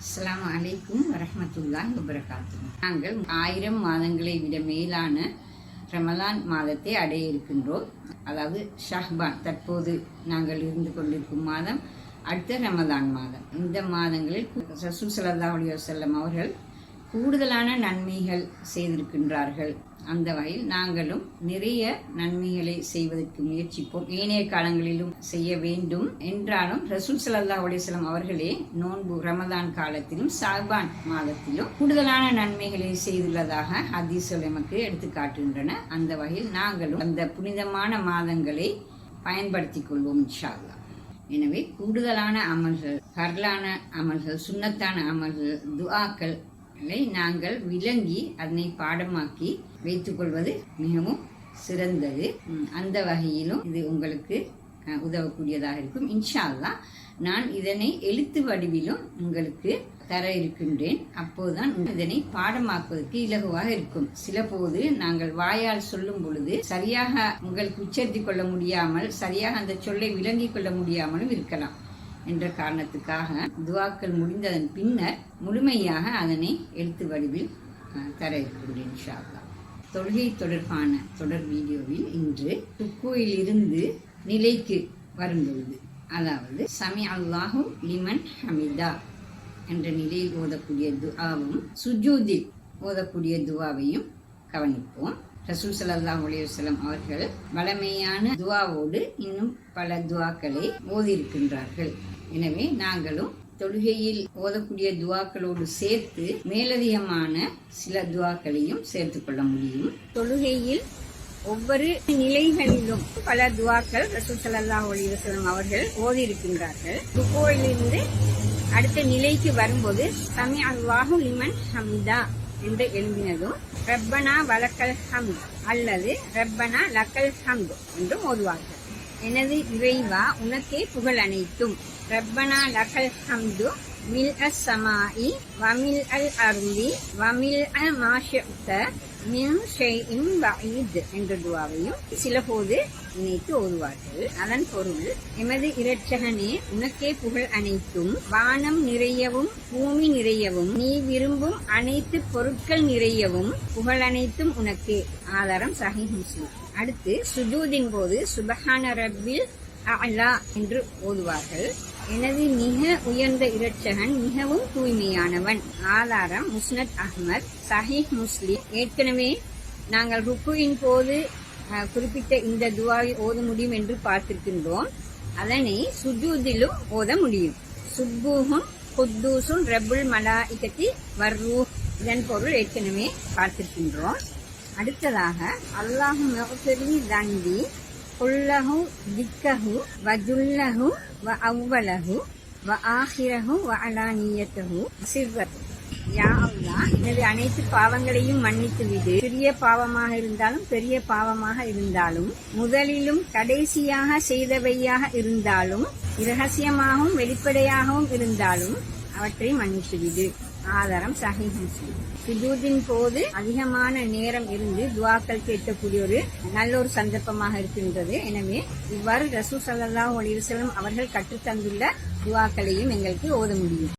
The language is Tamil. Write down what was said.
அஸ்ஸலாமு அலைக்கும் வரஹ்மத்துல்லாஹி வபரகாத்துஹு. நாங்கள் 1000 மாதங்களை விட மேலான ரமலான் மாதத்தை அடைய இருக்கின்றோம். அதாவது ஷஹ்பான் தற்போது நாங்கள் இருந்து கொண்டிருக்கும் மாதம், அடுத்த ரமலான் மாதம். இந்த மாதங்களில் ரசூல் ஸல்லல்லாஹு அலைஹி வஸல்லம் அவர்கள் கூடுதலான நன்மைகள் செய்திருக்கின்றார்கள். அந்த வகையில் நாங்களும் நிறைய நன்மைகளை செய்வதற்கு முயற்சிப்போம். ஏனைய காலங்களிலும் செய்ய வேண்டும் என்றாலும் ரசூல் ஸல்லல்லாஹு அலைஹி வஸல்லம் அவர்களே நோன்பு ரமதான் காலத்திலும் ஷாபான் மாதத்திலும் கூடுதலான நன்மைகளை செய்துள்ளதாக ஹதீஸ்கள் நமக்கு எடுத்து காட்டுகின்றன. அந்த வகையில் நாங்களும் அந்த புனிதமான மாதங்களை பயன்படுத்திக் கொள்வோம் இன்ஷா அல்லாஹ். எனவே கூடுதலான அமல்கள், ஃபர்லான அமல்கள், சுன்னத்தான அமல்கள், துஆக்கள் நாங்கள் விளங்கி அதனை பாடமாக்கி வைத்துக் கொள்வது மிகவும் சிறந்தது. அந்த வகையிலும் இது உங்களுக்கு உதவக்கூடியதாக இருக்கும் இன்ஷா அல்லாஹ். நான் இதனை எழுத்து வடிவிலும் உங்களுக்கு தர இருக்கின்றேன். அப்போதுதான் இதனை பாடமாக்குவதற்கு இலகுவாக இருக்கும். சில போது நாங்கள் வாயால் சொல்லும் பொழுது சரியாக உங்களுக்கு உச்சரித்துக் கொள்ள முடியாமல், சரியாக அந்த சொல்லை விளங்கிக் கொள்ள முடியாமலும் இருக்கலாம். என்ற காரணத்துக்காக துஆக்கள் முடிந்ததன் பின்னர் முழுமையாக அதனை எழுத்து வடிவில் தர இருக்கின்றேன் இன்ஷா அல்லாஹ். தொழுகை தொடர்பான தொடர் வீடியோவில் இன்று ருக்குவிலிருந்து நிலைக்கு வரும்பொழுது, அதாவது சமி அல்லாஹு லிமன் ஹமிதா என்ற நிலையில் ஓதக்கூடிய துஆவும் சுஜூதில் ஓதக்கூடிய துஆவையும் கவனிப்போம். ரசூல் ஸல்லல்லாஹு அலைஹி வஸல்லம் அவர்கள் வளமையான துஆவோடு இன்னும் பல துஆக்களை ஓதியிருக்கின்றார்கள். எனவே நாங்களும் தொழுகையில் ஓதக்கூடிய துஆக்களோடு சேர்த்து மேலதிகமான சில துஆக்களையும் சேர்த்து கொள்ள முடியும். தொழுகையில் ஒவ்வொரு நிலைகளிலும் பல துஆக்கள் ரசூல் ஸல்லல்லாஹு அலைஹி வஸல்லம் அவர்கள் ஓதியிருக்கின்றார்கள். ருக்குவிலிருந்து அடுத்த நிலைக்கு வரும்போது சமி அல்லாஹு லிமன் ஹமிதா என்று எழுதினதும் ரப்பனா வலக்கல் ஹம்த் அல்லது ரப்பனா லக்கல் ஹம்த் என்றும் ஓதுவார்கள். எனது இறைவா உனக்கே புகழ் அனைத்தும். ரப்பனா லக்கல் ஹம்து மில் அஸ் சமாஇ வமில் அல் அருளி வமில் அ மாஷுத்த மின் ஷைஇன் பஈத் என்ற துஆவையும் சில போது இணைத்து ஓதுவார்கள். அதன் பொருள், எமது இரட்சகனே உனக்கே புகழ் அனைத்தும், வானம் நிறையவும் பூமி நிறையவும் நீ விரும்பும் அனைத்து பொருட்கள் நிறையவும் புகழ் அனைத்தும் உனக்கே. ஆதாரம் சஹீஹ் முஸ்லிம். அடுத்து சுஜூதின் போது சுப்ஹான ரப்பில் அலா என்று ஓதுவார்கள். எனது மிக உயர்ந்த இரட்சகன் மிகவும் தூய்மையானவன். ஆதாரம் முஸ்னத் அஹ்மத், சஹீஹ் முஸ்லிம். ஏற்கனவே நாங்கள் ருக்குவின் போது குறிப்பிட்ட இந்த துஆவை ஓத முடியும் என்று பார்த்திருக்கின்றோம். அதனை சுஜூதிலும் ஓத முடியும். சுப்பூஹும் குத்தூசும் ரப்புல் மலாயிகத்தி வர்ரூஹ், இதன் பொருள் ஏற்கனவே பார்த்திருக்கின்றோம். அடுத்ததாக அல்லாஹு மஃபிர்லி தன்பி குல்லஹு திக்கஹு வஜுல்லஹு வ அவ்வலஹு வ ஆஹிரஹு வ அலானியத்தஹு சிர்ரஹு. யா அல்லாஹ், எனது அனைத்து பாவங்களையும் மன்னித்து விடு. சிறிய பாவமாக இருந்தாலும் பெரிய பாவமாக இருந்தாலும், முதலிலும் கடைசியாக செய்தவையாக இருந்தாலும், இரகசியமாகவும் வெளிப்படையாகவும் இருந்தாலும் அவற்றை மன்னித்து விடு. ஆதாரம் சஹீஹ் முஸ்லிம். சுஜூதின் போது அதிகமான நேரம் இருந்து துஆக்கள் கேட்கக்கூடிய ஒரு நல்ல ஒரு சந்தர்ப்பமாக இருக்கின்றது. எனவே இவ்வாறு ரசூல் ஸல்லல்லாஹு அலைஹி வஸல்லம் அவர்கள் கற்றுத்தந்துள்ள துஆக்களையும் எங்களுக்கு ஓத முடியும்.